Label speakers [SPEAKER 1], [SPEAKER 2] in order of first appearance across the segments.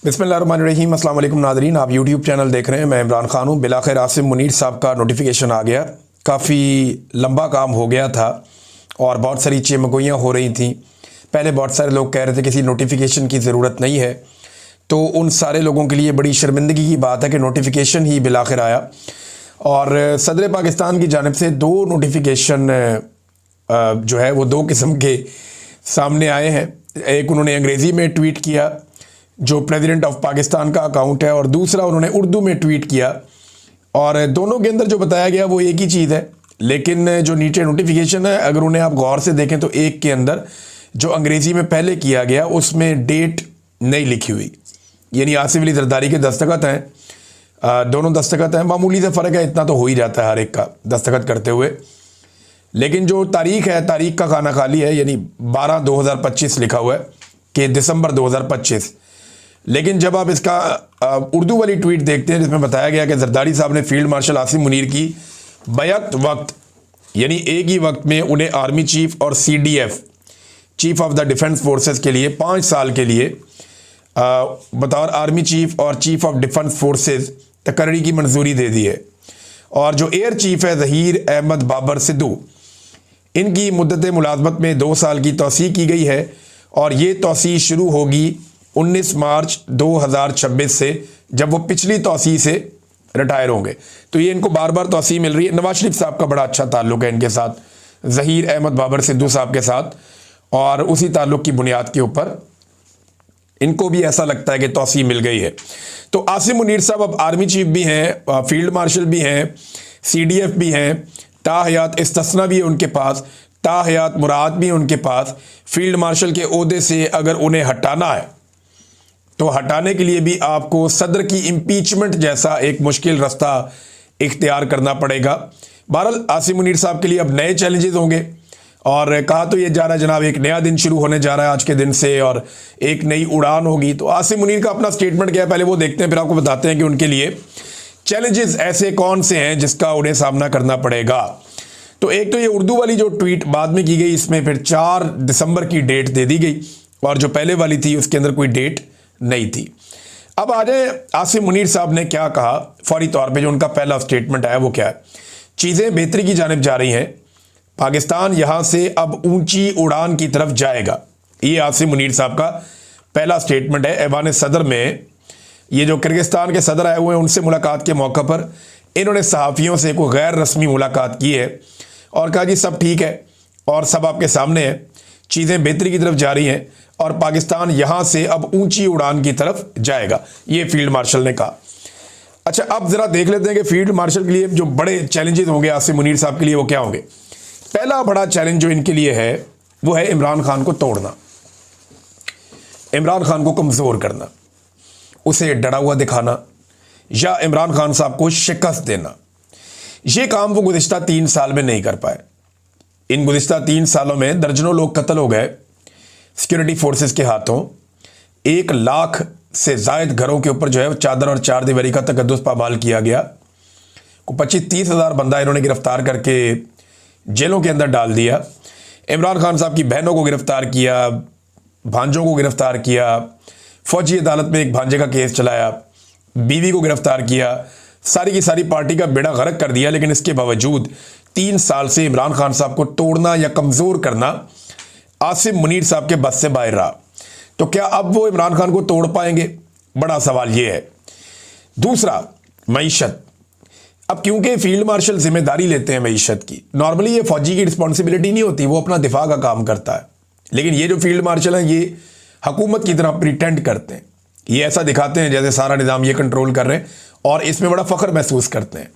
[SPEAKER 1] बिस्मिल्लाहिर्रहमानिर्रहीम। अस्सलाम वालेकुम नाज़रीन, आप यूट्यूब चैनल देख रहे हैं। मैं इमरान खान हूँ। बिलाखिर आसिम मुनीर साहब का नोटिफिकेशन आ गया। काफ़ी लंबा काम हो गया था और बहुत सारी चमगोइयाँ हो रही थी। पहले बहुत सारे लोग कह रहे थे किसी नोटिफिकेशन की ज़रूरत नहीं है, तो उन सारे लोगों के लिए बड़ी शर्मिंदगी की बात है कि नोटिफिकेशन ही बिलाखिर आया। और सदर पाकिस्तान की जानिब से दो नोटिफिकेशन जो है वो दो किस्म के सामने आए हैं। एक उन्होंने अंग्रेज़ी में ट्वीट किया जो प्रेसिडेंट ऑफ पाकिस्तान का अकाउंट है, और दूसरा उन्होंने उर्दू में ट्वीट किया। और दोनों के अंदर जो बताया गया वो एक ही चीज़ है, लेकिन जो नीचे नोटिफिकेशन है अगर उन्हें आप गौर से देखें तो एक के अंदर जो अंग्रेज़ी में पहले किया गया उसमें डेट नहीं लिखी हुई, यानी आसिफ अली जरदारी के दस्तखत हैं। दोनों दस्तखत हैं, मामूली से फ़र्क है, इतना तो हो ही जाता है हर एक का दस्तखत करते हुए। लेकिन जो तारीख़ है, तारीख़ का खाना खाली है, यानी 12/2025 लिखा हुआ है कि दिसंबर 2025। लेकिन जब आप इसका उर्दू वाली ट्वीट देखते हैं जिसमें बताया गया कि जरदारी साहब ने फील्ड मार्शल आसिम मुनीर की बैक वक्त, यानी एक ही वक्त में उन्हें आर्मी चीफ और CDF chief of the defence forces के लिए 5 साल के लिए बतौर आर्मी चीफ और चीफ ऑफ डिफेंस फोर्सेस तकर्री की मंजूरी दे दी है। और जो एयर चीफ है ज़हीर अहमद बाबर सिद्धू, इनकी मुद्दत मुलाजमत में 2 साल की तौसीक़ की गई है और ये तौसीक़ शुरू होगी 19 मार्च 2026 से, जब वो पिछली तौसीक़ से रिटायर होंगे। तो ये इनको बार बार तौसीक़ मिल रही है। नवाज शरीफ साहब का बड़ा अच्छा ताल्लुक़ है इनके साथ, ज़हीर अहमद बाबर सिद्धू साहब के साथ, और उसी ताल्लुक़ की बुनियाद के ऊपर इनको भी ऐसा लगता है कि तौसीक़ मिल गई है। तो आसिम मुनीर साहब अब आर्मी चीफ भी हैं, फील्ड मार्शल भी हैं, CDF भी हैं, ताहयात इस्तिस्ना भी है उनके पास, ताहयात मुराद भी है उनके पास। फील्ड मार्शल के ओहदे से अगर उन्हें हटाना है तो हटाने के लिए भी आपको सदर की इम्पीचमेंट जैसा एक मुश्किल रास्ता इख्तियार करना पड़ेगा। बहरहाल आसिम मुनीर साहब के लिए अब नए चैलेंजेस होंगे, और कहा तो ये जा रहा है जनाब एक नया दिन शुरू होने जा रहा है आज के दिन से, और एक नई उड़ान होगी। तो आसिम मुनीर का अपना स्टेटमेंट क्या है पहले वो देखते हैं, फिर आपको बताते हैं कि उनके लिए चैलेंजेस ऐसे कौन से हैं जिसका उन्हें सामना करना पड़ेगा। तो एक तो ये उर्दू वाली जो ट्वीट बाद में की गई, इसमें फिर 4 दिसंबर की डेट दे दी गई, और जो पहले वाली थी उसके अंदर कोई डेट नहीं थी। अब आ जाए आसिम मुनीर साहब ने क्या कहा फौरी तौर पे, जो उनका पहला स्टेटमेंट है वो क्या है। चीज़ें बेहतरी की जानिब जा रही हैं, पाकिस्तान यहां से अब ऊंची उड़ान की तरफ जाएगा। ये आसिम मुनीर साहब का पहला स्टेटमेंट है। ऐवान सदर में ये जो किर्गिस्तान के सदर आए हुए हैं उनसे मुलाकात के मौके पर इन्होंने सहाफ़ियों से कोई गैर रस्मी मुलाकात की है और कहा जी सब ठीक है और सब आपके सामने है, चीज़ें बेहतरी की तरफ जा रही हैं और पाकिस्तान यहां से अब ऊंची उड़ान की तरफ जाएगा, ये फील्ड मार्शल ने कहा। अच्छा, अब जरा देख लेते हैं कि फील्ड मार्शल के लिए जो बड़े चैलेंजेस होंगे आसिम मुनीर साहब के लिए वो क्या होंगे। पहला बड़ा चैलेंज जो इनके लिए है वो है इमरान खान को तोड़ना, इमरान खान को कमज़ोर करना, उसे डरा हुआ दिखाना या इमरान खान साहब को शिकस्त देना। ये काम वो गुज़िश्ता 3 साल में नहीं कर पाए। इन गुज़िश्ता 3 सालों में दर्जनों लोग कत्ल हो गए सिक्योरिटी फोर्सेस के हाथों। 1 लाख से ज़ायद घरों के ऊपर जो है चादर और चार दीवारी का तकद्दुस पामाल किया गया। को 25-30 हज़ार बंदा इन्होंने गिरफ्तार करके जेलों के अंदर डाल दिया। इमरान खान साहब की बहनों को गिरफ्तार किया, भांजों को गिरफ्तार किया, फौजी अदालत में एक भांजे का केस चलाया, बीवी को गिरफ्तार किया, सारी की सारी पार्टी का बेड़ा गर्क कर दिया। लेकिन इसके बावजूद 3 साल से इमरान खान साहब को तोड़ना या कमज़ोर करना आसिम मुनीर साहब के बस से बाहर रहा। तो क्या अब वो इमरान खान को तोड़ पाएंगे, बड़ा सवाल ये है। दूसरा, मईशत। अब क्योंकि फील्ड मार्शल जिम्मेदारी लेते हैं मईशत की, नॉर्मली ये फौजी की रिस्पॉन्सिबिलिटी नहीं होती, वो अपना दिफा का काम करता है। लेकिन ये जो फील्ड मार्शल हैं ये हुकूमत की तरह प्रिटेंड करते हैं, ये ऐसा दिखाते हैं जैसे सारा निज़ाम ये कंट्रोल कर रहे हैं और इसमें बड़ा फ़ख्र महसूस करते हैं।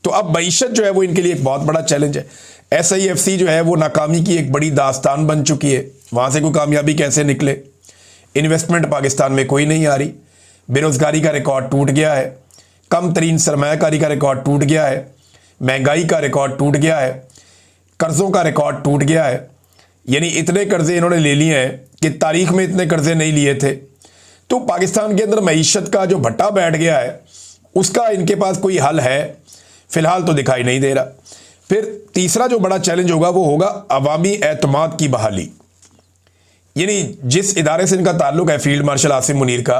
[SPEAKER 1] तो अब मईशत जो है वो इनके लिए एक बहुत बड़ा चैलेंज है। SIFC जो है वो नाकामी की एक बड़ी दास्तान बन चुकी है, वहाँ से कोई कामयाबी कैसे निकले। इन्वेस्टमेंट पाकिस्तान में कोई नहीं आ रही, बेरोज़गारी का रिकॉर्ड टूट गया है, कम तरीन सरमायाकारी का रिकॉर्ड टूट गया है, महंगाई का रिकॉर्ड टूट गया है, कर्ज़ों का रिकॉर्ड टूट गया है। यानी इतने कर्ज़े इन्होंने ले लिए हैं कि तारीख़ में इतने कर्ज़े नहीं लिए थे। तो पाकिस्तान के अंदर मईशत का जो भट्टा बैठ गया है उसका इनके पास कोई हल है फ़िलहाल तो दिखाई नहीं दे रहा। फिर तीसरा जो बड़ा चैलेंज होगा वो होगा अवामी एतमाद की बहाली। यानी जिस इदारे से इनका ताल्लुक़ है फील्ड मार्शल आसिम मुनीर का,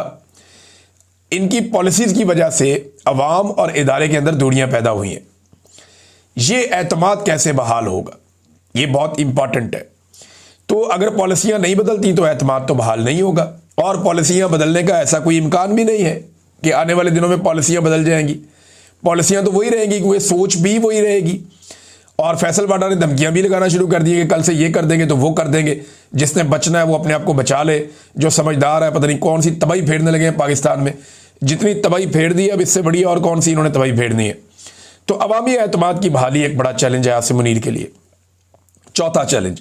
[SPEAKER 1] इनकी पॉलिसीज की वजह से अवाम और इदारे के अंदर दूरियां पैदा हुई हैं। ये एतमाद कैसे बहाल होगा, ये बहुत इंपॉर्टेंट है। तो अगर पॉलिसियां नहीं बदलती तो एतमाद तो बहाल नहीं होगा, और पॉलिसियां बदलने का ऐसा कोई इम्कान भी नहीं है कि आने वाले दिनों में पॉलिसियां बदल जाएंगी। पॉलिसियां तो वही रहेंगी, क्योंकि सोच भी वही रहेगी। और फैसल बाडा ने धमकियां भी लगाना शुरू कर दी कि कल से ये कर देंगे तो वो कर देंगे, जिसने बचना है वो अपने आप को बचा ले, जो समझदार है पता नहीं कौन सी तबाही फेरने लगे हैं पाकिस्तान में। जितनी तबाही फेर दी अब इससे बड़ी और कौन सी इन्होंने तबाही फेरनी है। तो अवामी एतमाद की बहाली एक बड़ा चैलेंज है आसिम मुनीर के लिए। चौथा चैलेंज,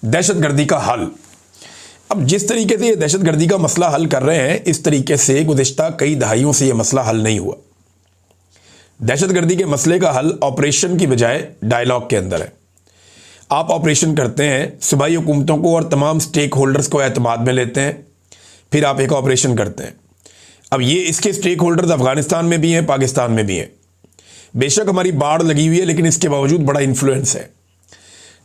[SPEAKER 1] दहशतगर्दी का हल। अब जिस तरीके से ये दहशतगर्दी का मसला हल कर रहे हैं, इस तरीके से गुज़िश्ता कई दहाइयों से ये मसला हल नहीं हुआ। दहशतगर्दी के मसले का हल ऑपरेशन की बजाय डायलॉग के अंदर है। आप ऑपरेशन करते हैं, सूबाई हुकूमतों को और तमाम स्टेक होल्डर्स को एतमाद में लेते हैं, फिर आप एक ऑपरेशन करते हैं। अब ये इसके स्टेक होल्डर्स अफगानिस्तान में भी हैं, पाकिस्तान में भी हैं। बेशक हमारी बाढ़ लगी हुई है, लेकिन इसके बावजूद बड़ा इन्फ्लुएंस है।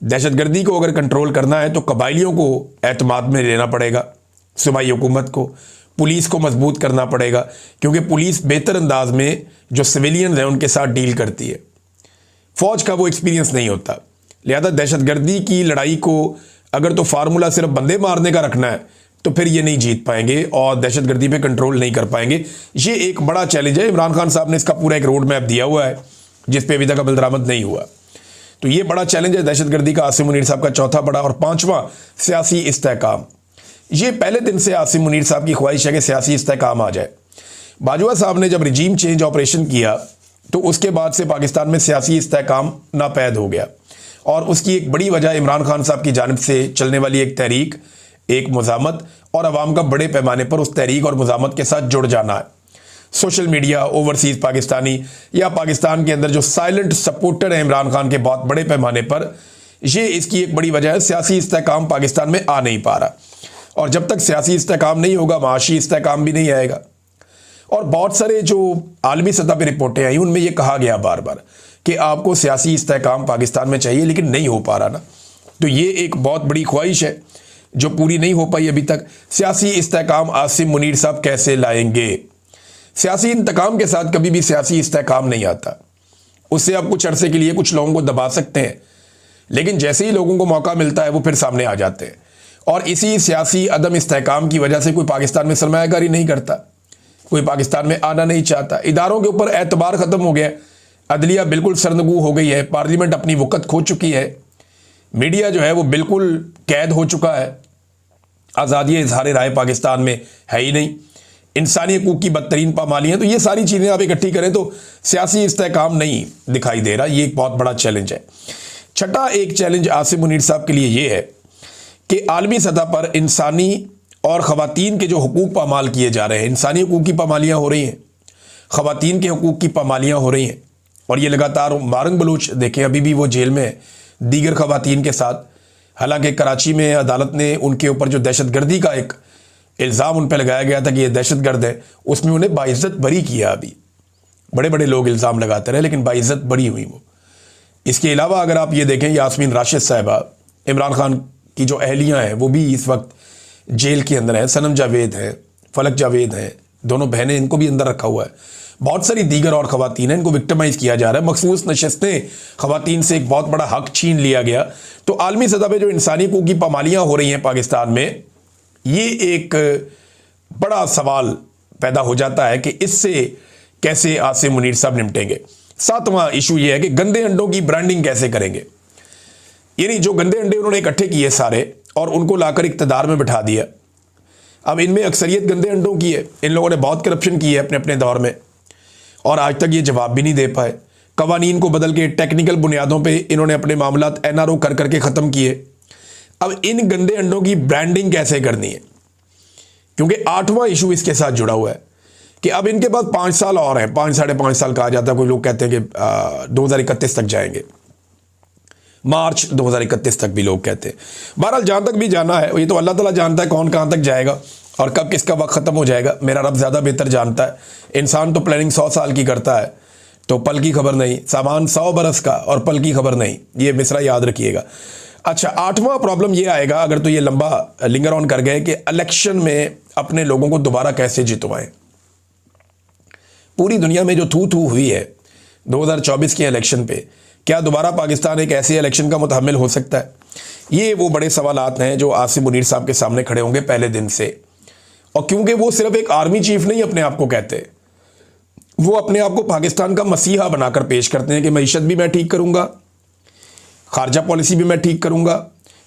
[SPEAKER 1] दहशतगर्दी को अगर कंट्रोल करना है तो कबाइलियों को एतमाद में लेना पड़ेगा, सूबाई हुकूमत को, पुलिस को मजबूत करना पड़ेगा, क्योंकि पुलिस बेहतर अंदाज में जो सिविलियन हैं उनके साथ डील करती है। फौज का वो एक्सपीरियंस नहीं होता। लिहाजा दहशतगर्दी की लड़ाई को अगर तो फार्मूला सिर्फ बंदे मारने का रखना है तो फिर ये नहीं जीत पाएंगे और दहशतगर्दी पे कंट्रोल नहीं कर पाएंगे। ये एक बड़ा चैलेंज है। इमरान खान साहब ने इसका पूरा एक रोड मैप दिया हुआ है जिस पे अभी तक अमल दरामद नहीं हुआ। तो ये बड़ा चैलेंज है दहशतगर्दी का आसिम मुनीर साहब का चौथा बड़ा। और पांचवा, सियासी इस्तेहकाम। ये पहले दिन से आसिम मुनीर साहब की ख्वाहिश है कि सियासी इस्तेहकाम आ जाए। बाजवा साहब ने जब रिजीम चेंज ऑपरेशन किया तो उसके बाद से पाकिस्तान में सियासी इस्तेहकाम नापैद हो गया, और उसकी एक बड़ी वजह इमरान खान साहब की जानिब से चलने वाली एक तहरीक, एक मुजामत और अवाम का बड़े पैमाने पर उस तहरीक और मुजामत के साथ जुड़ जाना है। सोशल मीडिया, ओवरसीज़ पाकिस्तानी या पाकिस्तान के अंदर जो साइलेंट सपोर्टर हैं इमरान खान के बहुत बड़े पैमाने पर, ये इसकी एक बड़ी वजह है। सियासी इस्तेहकाम पाकिस्तान में आ नहीं पा रहा, और जब तक सियासी इस्तेहकाम नहीं होगा माशी इस्तेहकाम भी नहीं आएगा। और बहुत सारे जो आलमी सतह पर रिपोर्टें आई उनमें यह कहा गया बार बार कि आपको सियासी इस्तेहकाम पाकिस्तान में चाहिए, लेकिन नहीं हो पा रहा ना। तो ये एक बहुत बड़ी ख्वाहिश है जो पूरी नहीं हो पाई अभी तक। सियासी इस्तेहकाम आसिम मुनीर साहब कैसे लाएंगे? सियासी इंतकाम के साथ कभी भी सियासी इस्तेहकाम नहीं आता। उससे आप कुछ अरसे के लिए कुछ लोगों को दबा सकते हैं, लेकिन जैसे ही लोगों को मौका मिलता है वो फिर सामने आ जाते हैं। और इसी सियासी अदम इस्तेहकाम की वजह से कोई पाकिस्तान में सरमायाकारी नहीं करता, कोई पाकिस्तान में आना नहीं चाहता। इदारों के ऊपर एतबार ख़त्म हो गया, अदलिया बिल्कुल सरनगू हो गई है, पार्लियामेंट अपनी वक़्त खो चुकी है, मीडिया जो है वो बिल्कुल कैद हो चुका है, आज़ादी इजहार राय पाकिस्तान में है ही नहीं, इंसानी हकूक़ की बदतरीन पामालियाँ। तो ये सारी चीज़ें आप इकट्ठी करें तो सियासी इस्तेहकाम नहीं दिखाई दे रहा। ये एक बहुत बड़ा चैलेंज है। छठा एक चैलेंज आसिम मुनीर साहब के लिए ये है कि आलमी सतह पर इंसानी और ख़वातीन के जो हकूक़ पामाल किए जा रहे हैं, इंसानी हकूक़ की पामालियाँ हो रही हैं, ख़वातीन के हकूक़ की पामालियाँ हो रही हैं, और ये लगातार मारंग बलूच देखें अभी भी वो जेल में है दीगर ख़वातीन के साथ। हालांकि कराची में अदालत ने उनके ऊपर जो दहशतगर्दी का एक इल्ज़ाम उन पर लगाया गया था कि ये दहशतगर्द है, उसमें उन्हें बाइज़्ज़त बरी किया। अभी बड़े बड़े लोग इल्ज़ाम लगाते रहे लेकिन बाइज़्ज़त बरी हुई वो। इसके अलावा अगर आप ये देखें, यास्मीन राशिद साहिबा, इमरान खान की जो अहलियाँ हैं वो भी इस वक्त जेल के अंदर हैं। सनम जावेद हैं, फलक जावेद हैं, दोनों बहनें, इनको भी अंदर रखा हुआ है। बहुत सारी दीगर और ख़वातीन हैं, इनको विक्टिमाइज़ किया जा रहा है। मखसूस नशस्तें ख़वातीन से एक बहुत बड़ा हक छीन लिया गया। तो आलमी सतह पर जो इंसानी हकूक़ की पामालियाँ हो रही हैं पाकिस्तान में, ये एक बड़ा सवाल पैदा हो जाता है कि इससे कैसे आसिम मुनीर साहब निपटेंगे। सातवां इशू ये है कि गंदे अंडों की ब्रांडिंग कैसे करेंगे। यानी जो गंदे अंडे उन्होंने इकट्ठे किए सारे और उनको लाकर इक़्तिदार में बिठा दिया। अब इनमें अक्सरियत गंदे अंडों की है। इन लोगों ने बहुत करप्शन की है अपने अपने दौर में, और आज तक ये जवाब भी नहीं दे पाए। कवानीन को बदल के टेक्निकल बुनियादों पे इन्होंने अपने मामलात NRO कर करके ख़त्म किए। अब इन गंदे अंडों की ब्रांडिंग कैसे करनी है, क्योंकि आठवां इशू इसके साथ जुड़ा हुआ है कि अब इनके पास 5 साल और हैं, 5 साढ़े 5 साल कहा जाता है। कोई लोग कहते हैं कि 2031 तक जाएंगे, मार्च 2031 तक भी लोग कहते हैं। बहरहाल जहाँ तक भी जाना है ये तो अल्लाह ताला जानता है कौन कहाँ तक जाएगा और कब किसका वक्त ख़त्म हो जाएगा। मेरा रब ज़्यादा बेहतर जानता है। इंसान तो प्लानिंग 100 साल की करता है, तो पल की खबर नहीं। सामान 100 बरस का और पल की खबर नहीं, ये मिसरा याद रखिएगा। अच्छा, आठवां प्रॉब्लम ये आएगा अगर तो ये लंबा लिंगर ऑन कर गए कि इलेक्शन में अपने लोगों को दोबारा कैसे जितवाएं। पूरी दुनिया में जो थू थू हुई है 2024 के इलेक्शन पे, क्या दोबारा पाकिस्तान एक ऐसे इलेक्शन का मुतहम्मिल हो सकता है? ये वो बड़े सवालात हैं जो आसिम मुनीर साहब के सामने खड़े होंगे पहले दिन से। और क्योंकि वो सिर्फ एक आर्मी चीफ नहीं अपने आप को कहते, वो अपने आप को पाकिस्तान का मसीहा बनाकर पेश करते हैं कि मईशत भी मैं ठीक करूंगा, खारजा पॉलिसी भी मैं ठीक करूंगा,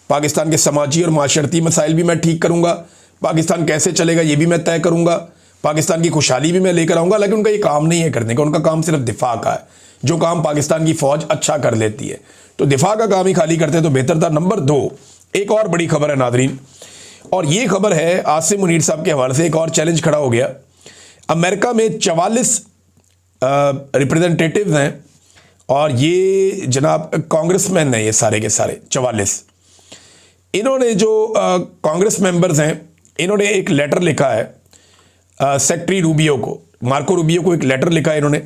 [SPEAKER 1] पाकिस्तान के समाजी और माशरती मसाइल भी मैं ठीक करूंगा, पाकिस्तान कैसे चलेगा ये भी मैं तय करूंगा, पाकिस्तान की खुशहाली भी मैं लेकर आऊंगा। लेकिन उनका ये काम नहीं है करने का, उनका काम सिर्फ दिफा का है, जो काम पाकिस्तान की फौज अच्छा कर लेती है। तो दिफा का काम ही खाली करते तो बेहतर था। नंबर 2, एक और बड़ी खबर है नादरीन, और ये खबर है आसिम मुनीर साहब के हवाले से एक और चैलेंज खड़ा हो गया। अमेरिका में 44 रिप्रेजेंटेटिव हैं और ये जनाब कांग्रेसमैन हैं, ये सारे के सारे 44। इन्होंने जो कांग्रेस मेंबर्स हैं, इन्होंने एक लेटर लिखा है सेक्रेटरी रूबियो को, मार्को रूबियो को एक लेटर लिखा है इन्होंने।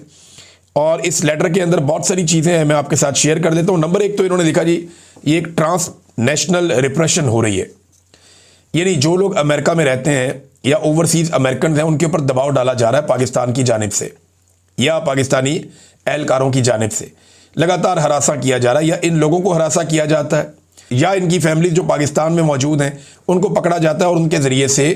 [SPEAKER 1] और इस लेटर के अंदर बहुत सारी चीज़ें हैं, मैं आपके साथ शेयर कर देता हूँ। नंबर 1 तो इन्होंने लिखा जी, ये एक ट्रांस नेशनल रिप्रेशन हो रही है, यानी जो लोग अमेरिका में रहते हैं या ओवरसीज अमेरिकन हैं उनके ऊपर दबाव डाला जा रहा है पाकिस्तान की जानिब से या पाकिस्तानी एहलकारों की जानिब से। लगातार हरासा किया जा रहा है, या इन लोगों को हरासा किया जाता है या इनकी फैमिली जो पाकिस्तान में मौजूद हैं उनको पकड़ा जाता है और उनके ज़रिए से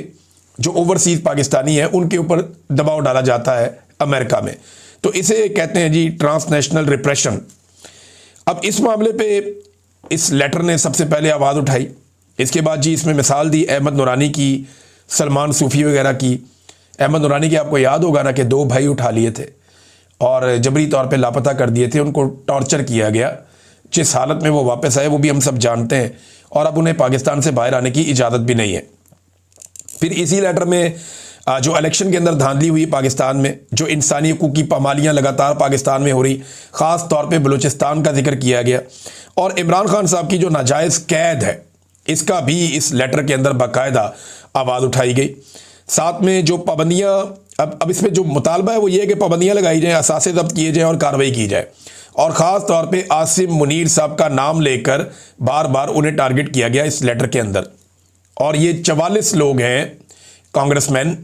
[SPEAKER 1] जो ओवरसीज पाकिस्तानी है उनके ऊपर दबाव डाला जाता है अमेरिका में। तो इसे कहते हैं जी ट्रांसनेशनल रिप्रेशन। अब इस मामले पे इस लेटर ने सबसे पहले आवाज़ उठाई। इसके बाद जी इसमें मिसाल दी अहमद नूरानी की, सलमान सूफ़ी वगैरह की। अहमद नूरानी की आपको याद होगा ना कि 2 भाई उठा लिए थे और जबरी तौर पे लापता कर दिए थे, उनको टॉर्चर किया गया। जिस हालत में वो वापस आए वो भी हम सब जानते हैं, और अब उन्हें पाकिस्तान से बाहर आने की इजाज़त भी नहीं है। फिर इसी लेटर में जो इलेक्शन के अंदर धांधली हुई पाकिस्तान में, जो इंसानी हकूक़ की पामालियाँ लगातार पाकिस्तान में हो रही, ख़ास तौर पे बलूचिस्तान का जिक्र किया गया, और इमरान खान साहब की जो नाजायज़ कैद है इसका भी इस लेटर के अंदर बाकायदा आवाज़ उठाई गई। साथ में जो पाबंदियाँ, अब इसमें जो मुतालबा है वो ये है कि पाबंदियाँ लगाई जाएँ, असासे जब्त किए जाएँ और कार्रवाई की जाए। और ख़ास तौर पे आसिम मुनीर साहब का नाम लेकर बार बार उन्हें टारगेट किया गया इस लेटर के अंदर। और ये 44 लोग हैं कांग्रेसमैन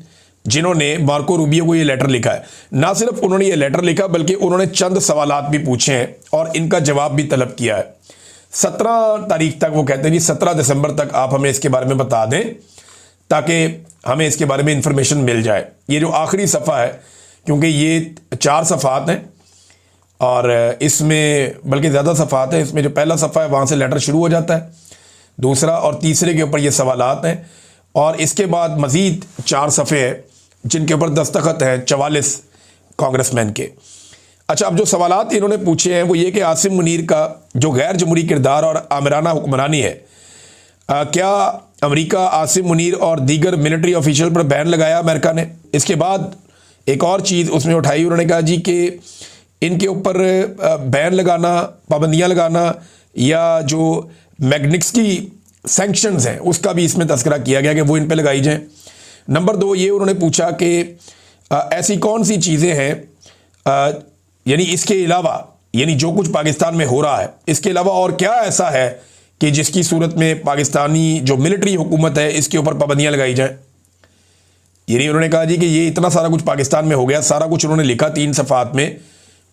[SPEAKER 1] जिन्होंने मार्को रूबियो को ये लेटर लिखा है। ना सिर्फ उन्होंने ये लेटर लिखा बल्कि उन्होंने चंद सवालात भी पूछे हैं और इनका जवाब भी तलब किया है। 17 तारीख तक वो कहते हैं जी 17 दिसंबर तक आप हमें इसके बारे में बता दें ताकि हमें इसके बारे में इंफॉर्मेशन मिल जाए। ये जो आखिरी सफ़ा है, क्योंकि ये 4 सफ़ात हैं और इसमें बल्कि ज़्यादा सफ़ात है, इसमें जो पहला सफ़ा है वहाँ से लेटर शुरू हो जाता है, दूसरा और तीसरे के ऊपर ये सवालात हैं, और इसके बाद मज़ीद 4 सफ़े हैं जिनके ऊपर दस्तखत हैं 44 कांग्रेसमैन के। अच्छा, अब जो सवालात इन्होंने पूछे हैं वो ये कि आसिम मुनीर का जो गैर जमहूरी किरदार और आमिराना हुक्मरानी है, क्या अमेरिका आसिम मुनीर और दीगर मिलिट्री ऑफिशियल पर बैन लगाया अमेरिका ने? इसके बाद एक और चीज़ उसमें उठाई, उन्होंने कहा जी कि इनके ऊपर बैन लगाना, पाबंदियाँ लगाना या जो मैग्निट्स्की सैंक्शंस हैं उसका भी इसमें तस्करा किया गया कि वो इन पे लगाई जाएं। नंबर 2 ये उन्होंने पूछा कि ऐसी कौन सी चीज़ें हैं, यानी इसके अलावा, यानी जो कुछ पाकिस्तान में हो रहा है इसके अलावा और क्या ऐसा है कि जिसकी सूरत में पाकिस्तानी जो मिलिट्री हुकूमत है इसके ऊपर पाबंदियाँ लगाई जाएँ। यानी उन्होंने कहा जी कि ये इतना सारा कुछ पाकिस्तान में हो गया, सारा कुछ उन्होंने लिखा 3 सफ़ात में।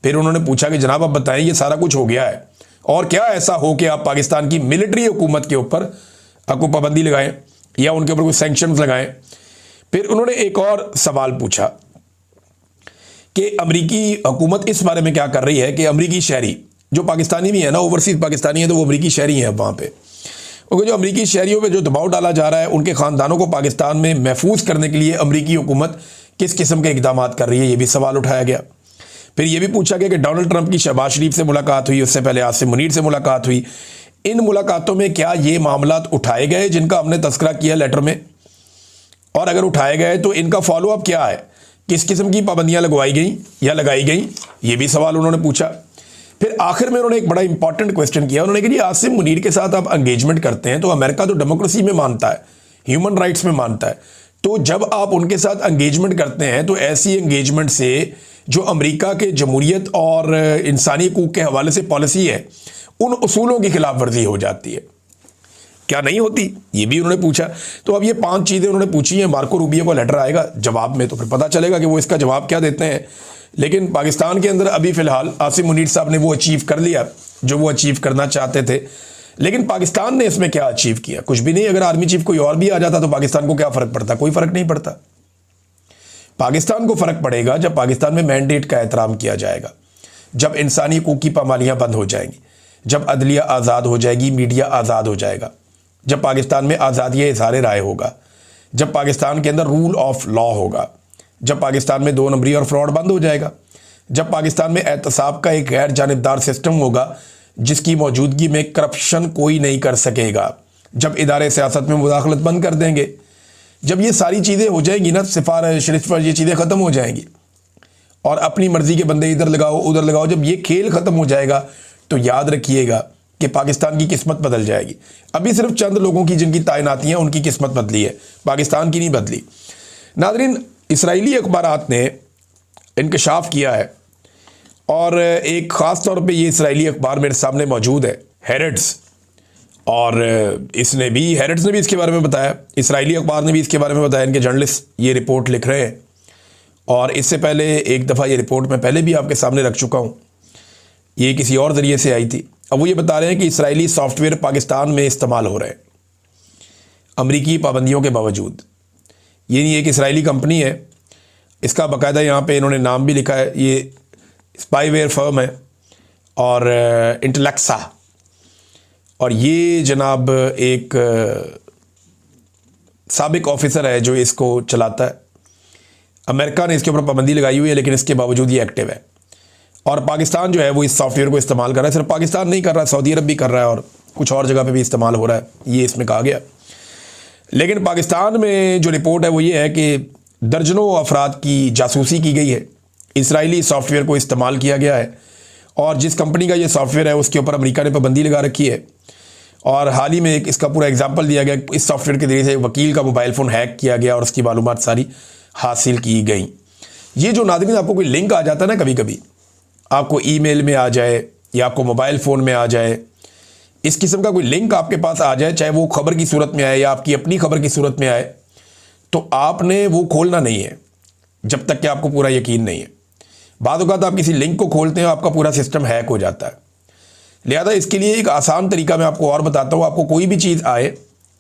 [SPEAKER 1] फिर उन्होंने पूछा कि जनाब आप बताएं ये सारा कुछ हो गया है और क्या ऐसा हो कि आप पाकिस्तान की मिलिट्री हुकूमत के ऊपर आपको पाबंदी लगाएं या उनके ऊपर कोई सैंक्शंस लगाएं। फिर उन्होंने एक और सवाल पूछा कि अमरीकी हुकूमत इस बारे में क्या कर रही है कि अमरीकी शहरी जो पाकिस्तानी भी है ना, ओवरसीज पाकिस्तानी है तो वो अमरीकी शहरी हैं वहाँ पे, क्योंकि जो अमरीकी शहरियों पे जो दबाव डाला जा रहा है उनके ख़ानदानों को पाकिस्तान में महफूज करने के लिए अमरीकी हुकूमत किस किस्म के इकदाम कर रही है, ये भी सवाल उठाया गया। फिर ये भी पूछा गया कि डोनाल्ड ट्रंप की शहबाज शरीफ से मुलाकात हुई, उससे पहले आसिम मुनीर से मुलाकात हुई, इन मुलाकातों में क्या ये मामलात उठाए गए जिनका हमने तस्करा किया लेटर में, और अगर उठाए गए तो इनका फॉलोअप क्या है, किस किस्म की पाबंदियाँ लगवाई गई या लगाई गई, ये भी सवाल उन्होंने पूछा। फिर आखिर में उन्होंने एक बड़ा इंपॉर्टेंट क्वेश्चन किया, उन्होंने कहा जी आसिम मुनीर के साथ आप एंगेजमेंट करते हैं तो अमेरिका तो डेमोक्रेसी में मानता है, ह्यूमन राइट्स में मानता है, तो जब आप उनके साथ एंगेजमेंट करते हैं तो ऐसी एंगेजमेंट से जो अमेरिका के जमहूरियत और इंसानी हकूक़ के हवाले से पॉलिसी है उन उसूलों की खिलाफ वर्जी हो जाती है, क्या नहीं होती, ये भी उन्होंने पूछा। तो अब ये 5 चीज़ें उन्होंने पूछी हैं। मार्को रूबियो को लेटर आएगा जवाब में, तो फिर पता चलेगा कि वो इसका जवाब क्या देते हैं। लेकिन पाकिस्तान के अंदर अभी फ़िलहाल आसिम मुनीर साहब ने वो अचीव कर लिया जो वो अचीव करना चाहते थे। लेकिन पाकिस्तान ने इसमें क्या अचीव किया? कुछ भी नहीं। अगर आर्मी चीफ कोई और भी आ जाता तो पाकिस्तान को क्या फ़र्क पड़ता? कोई फ़र्क नहीं पड़ता। पाकिस्तान को फ़र्क पड़ेगा जब पाकिस्तान में मैंडेट का एहतराम किया जाएगा, जब इंसानी हकूक़ की पामालियाँ बंद हो जाएंगी, जब अदलिया आज़ाद हो जाएगी, मीडिया आज़ाद हो जाएगा, जब पाकिस्तान में आज़ादी इज़हार राय होगा, जब पाकिस्तान के अंदर रूल ऑफ लॉ होगा, जब पाकिस्तान में 2 नंबरी और फ्रॉड बंद हो जाएगा, जब पाकिस्तान में एहतसाब का एक गैर जानिबदार सिस्टम होगा जिसकी मौजूदगी में करप्शन कोई नहीं कर सकेगा, जब इदारे सियासत में मुदाखलत बंद कर देंगे, जब ये सारी चीज़ें हो जाएंगी ना, सिफारिश रिश्वत ये चीज़ें ख़त्म हो जाएंगी और अपनी मर्ज़ी के बंदे इधर लगाओ उधर लगाओ, जब ये खेल ख़त्म हो जाएगा तो याद रखिएगा कि पाकिस्तान की किस्मत बदल जाएगी। अभी सिर्फ चंद लोगों की जिनकी तैनाती हैं उनकी किस्मत बदली है, पाकिस्तान की नहीं बदली। नाज़रीन, इसराइली अखबारात ने इंकशाफ किया है और एक ख़ास तौर पे ये इसराइली अखबार मेरे सामने मौजूद है, हेरेट्स, और हेरेट्स ने भी इसके बारे में बताया, इसराइली अखबार ने भी इसके बारे में बताया। इनके जर्नलिस्ट ये रिपोर्ट लिख रहे हैं और इससे पहले एक दफ़ा ये रिपोर्ट मैं पहले भी आपके सामने रख चुका हूँ, ये किसी और ज़रिए से आई थी। अब वो ये बता रहे हैं कि इसराइली सॉफ्टवेयर पाकिस्तान में इस्तेमाल हो रहे हैं अमरीकी पाबंदियों के बावजूद। ये नहीं एक इसराइली कंपनी है, इसका बाकायदा यहाँ पे इन्होंने नाम भी लिखा है, ये स्पाईवेयर फर्म है और इंटेलेक्सा, और ये जनाब एक साबिक ऑफिसर है जो इसको चलाता है। अमेरिका ने इसके ऊपर पाबंदी लगाई हुई है लेकिन इसके बावजूद ये एक्टिव है और पाकिस्तान जो है वो इस सॉफ्टवेयर को इस्तेमाल कर रहा है। सिर्फ पाकिस्तान नहीं कर रहा है, सऊदी अरब भी कर रहा है और कुछ और जगह पे भी इस्तेमाल हो रहा है, ये इसमें कहा गया। लेकिन पाकिस्तान में जो रिपोर्ट है वो ये है कि दर्जनों अफराद की जासूसी की गई है, इसराइली सॉफ्टवेयर को इस्तेमाल किया गया है और जिस कंपनी का ये सॉफ्टवेयर है उसके ऊपर अमेरिका ने पाबंदी लगा रखी है। और हाल ही में एक इसका पूरा एग्जाम्पल दिया गया, इस सॉफ्टवेयर के जरिए से वकील का मोबाइल फ़ोन हैक किया गया और उसकी मालूमात सारी हासिल की गई। ये जो नाज़रीन आपको कोई लिंक आ जाता है ना, कभी कभी आपको ईमेल में आ जाए या आपको मोबाइल फ़ोन में आ जाए, इस किस्म का कोई लिंक आपके पास आ जाए, चाहे वो खबर की सूरत में आए या आपकी अपनी खबर की सूरत में आए, तो आपने वो खोलना नहीं है जब तक कि आपको पूरा यकीन नहीं है। बाद औक़ात आप किसी लिंक को खोलते हैं, आपका पूरा सिस्टम हैक हो जाता है। लिहाजा इसके लिए एक आसान तरीका मैं आपको और बताता हूँ। आपको कोई भी चीज़ आए,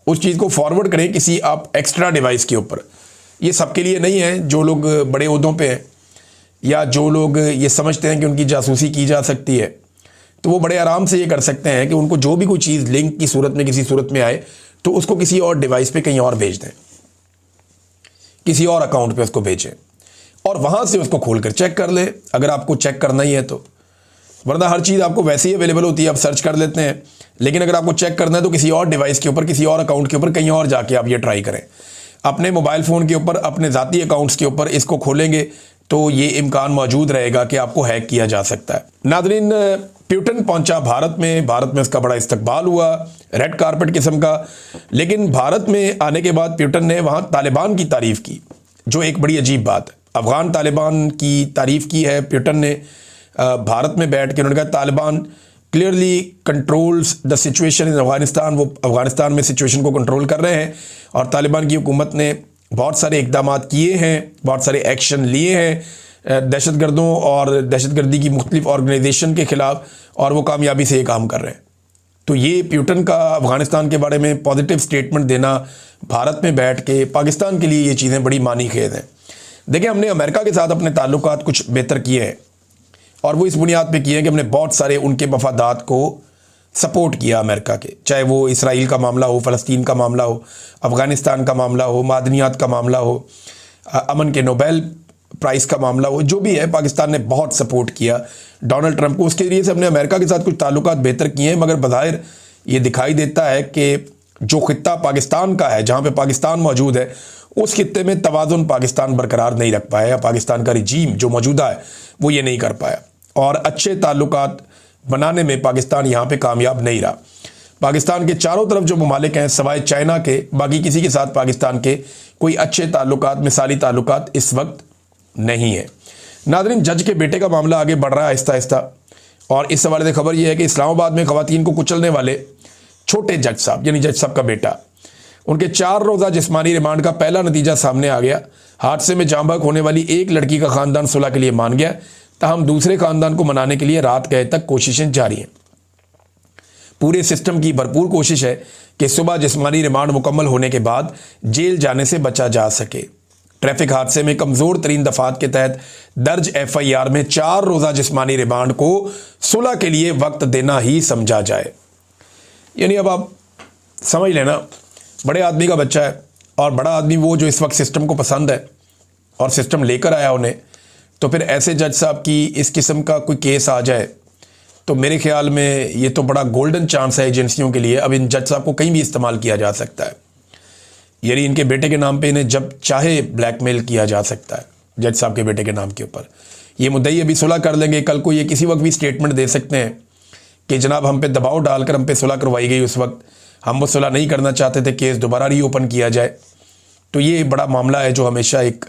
[SPEAKER 1] उस चीज़ को फॉरवर्ड करें किसी आप एक्स्ट्रा डिवाइस के ऊपर। ये सबके लिए नहीं है, जो लोग बड़े ओहदों पे हैं या जो लोग ये समझते हैं कि उनकी जासूसी की जा सकती है, तो वो बड़े आराम से ये कर सकते हैं कि उनको जो भी कोई चीज़ लिंक की सूरत में किसी सूरत में आए तो उसको किसी और डिवाइस पे कहीं और भेज दें, किसी और अकाउंट पे उसको भेजें और वहाँ से उसको खोल कर चेक कर लें अगर आपको चेक करना ही है तो। वरना हर चीज़ आपको वैसे ही अवेलेबल होती है, आप सर्च कर लेते हैं, लेकिन अगर आपको चेक करना है तो किसी और डिवाइस के ऊपर, किसी और अकाउंट के ऊपर कहीं और जाके आप ये ट्राई करें। अपने मोबाइल फ़ोन के ऊपर, अपने ज़ाती अकाउंट्स के ऊपर इसको खोलेंगे तो ये इम्कान मौजूद रहेगा कि आपको हैक किया जा सकता है। नाज़रीन, प्यूटन पहुंचा भारत में उसका बड़ा इस्तकबाल हुआ, रेड कारपेट किस्म का। लेकिन भारत में आने के बाद प्यूटन ने वहाँ तालिबान की तारीफ़ की, जो एक बड़ी अजीब बात है। अफ़गान तालिबान की तारीफ़ की है प्यूटन ने भारत में बैठ के। उन्होंने कहा Taliban clearly controls the situation in Afghanistan, वो अफ़गानिस्तान में सिचुएशन को कंट्रोल कर रहे हैं और तालिबान की हुकूमत ने बहुत सारे इक़दाम किए हैं, बहुत सारे एक्शन लिए हैं दहशतगर्दों और दहशतगर्दी की मुख्तलिफ ऑर्गेनाइजेशन के ख़िलाफ़, और वो कामयाबी से ये काम कर रहे हैं। तो ये प्यूटन का अफ़गानिस्तान के बारे में पॉजिटिव स्टेटमेंट देना भारत में बैठ के पाकिस्तान के लिए ये चीज़ें बड़ी मानी खेद हैं। देखिए, हमने अमेरिका के साथ अपने ताल्लुकात कुछ बेहतर किए हैं और वो इस बुनियाद पे किए हैं कि हमने बहुत सारे उनके मफादात को सपोर्ट किया अमेरिका के, चाहे वो इसराइल का मामला हो, फ़लस्तीन का मामला हो, अफ़गानिस्तान का मामला हो, मादनियात का मामला हो, अमन के नोबेल प्राइज़ का मामला हो, जो भी है पाकिस्तान ने बहुत सपोर्ट किया डोनाल्ड ट्रंप को। उसके जरिए से हमने अमेरिका के साथ कुछ ताल्लुकात बेहतर किए हैं, मगर बज़ाहिर ये दिखाई देता है कि जो ख़ित्ता पाकिस्तान का है, जहाँ पे पाकिस्तान मौजूद है, उस खित्ते में तवाज़ुन पाकिस्तान बरकरार नहीं रख पाया, या पाकिस्तान का रिजीम जो मौजूदा है वो ये नहीं कर पाया और अच्छे ताल्लुकात बनाने में पाकिस्तान यहाँ पे कामयाब नहीं रहा। पाकिस्तान के चारों तरफ जो ममालिक हैं सिवाय चाइना के, बाकी किसी के साथ पाकिस्तान के कोई अच्छे ताल्लुकात, मिसाली ताल्लुकात इस वक्त नहीं है। नाज़रीन, जज के बेटे का मामला आगे बढ़ रहा है आहिस्ता आहिस्ता, और इस हवाले से खबर यह है कि इस्लामाबाद में ख़वातीन को कुचलने वाले छोटे जज साहब, यानी जज साहब का बेटा, उनके 4 रोज़ा जिस्मानी रिमांड का पहला नतीजा सामने आ गया। हादसे में जाँ बहक होने वाली एक लड़की का ख़ानदान सुलह के लिए मान गया, ताहम दूसरे ख़ानदान को मनाने के लिए रात गए तक कोशिशें जारी हैं। पूरे सिस्टम की भरपूर कोशिश है कि सुबह जिस्मानी रिमांड मुकम्मल होने के बाद जेल जाने से बचा जा सके। ट्रैफिक हादसे में कमज़ोर तरीन दफात के तहत दर्ज FIR में 4 रोज़ा जिस्मानी रिमांड को सुलह के लिए वक्त देना ही समझा जाए। यानी अब आप समझ लेना, बड़े आदमी का बच्चा है और बड़ा आदमी वो जो इस वक्त सिस्टम को पसंद है और सिस्टम लेकर आया उन्हें, तो फिर ऐसे जज साहब की इस किस्म का कोई केस आ जाए तो मेरे ख्याल में ये तो बड़ा गोल्डन चांस है एजेंसियों के लिए। अब इन जज साहब को कहीं भी इस्तेमाल किया जा सकता है, यानी इनके बेटे के नाम पे इन्हें जब चाहे ब्लैकमेल किया जा सकता है। जज साहब के बेटे के नाम के ऊपर ये मुद्दई अभी सुलह कर लेंगे, कल को ये किसी वक्त भी स्टेटमेंट दे सकते हैं कि जनाब हम पे दबाव डालकर हम पे सुलह करवाई गई, उस वक्त हम वो सुलह नहीं करना चाहते थे, केस दोबारा रीओपन किया जाए। तो ये बड़ा मामला है जो हमेशा एक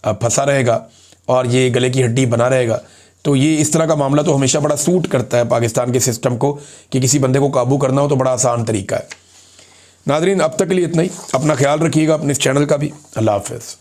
[SPEAKER 1] फंसा रहेगा और ये गले की हड्डी बना रहेगा। तो ये इस तरह का मामला तो हमेशा बड़ा सूट करता है पाकिस्तान के सिस्टम को कि किसी बंदे को काबू करना हो तो बड़ा आसान तरीका है। नाज़रीन, अब तक के लिए इतना ही। अपना ख्याल रखिएगा, अपने इस चैनल का भी। अल्लाह हाफ़िज़।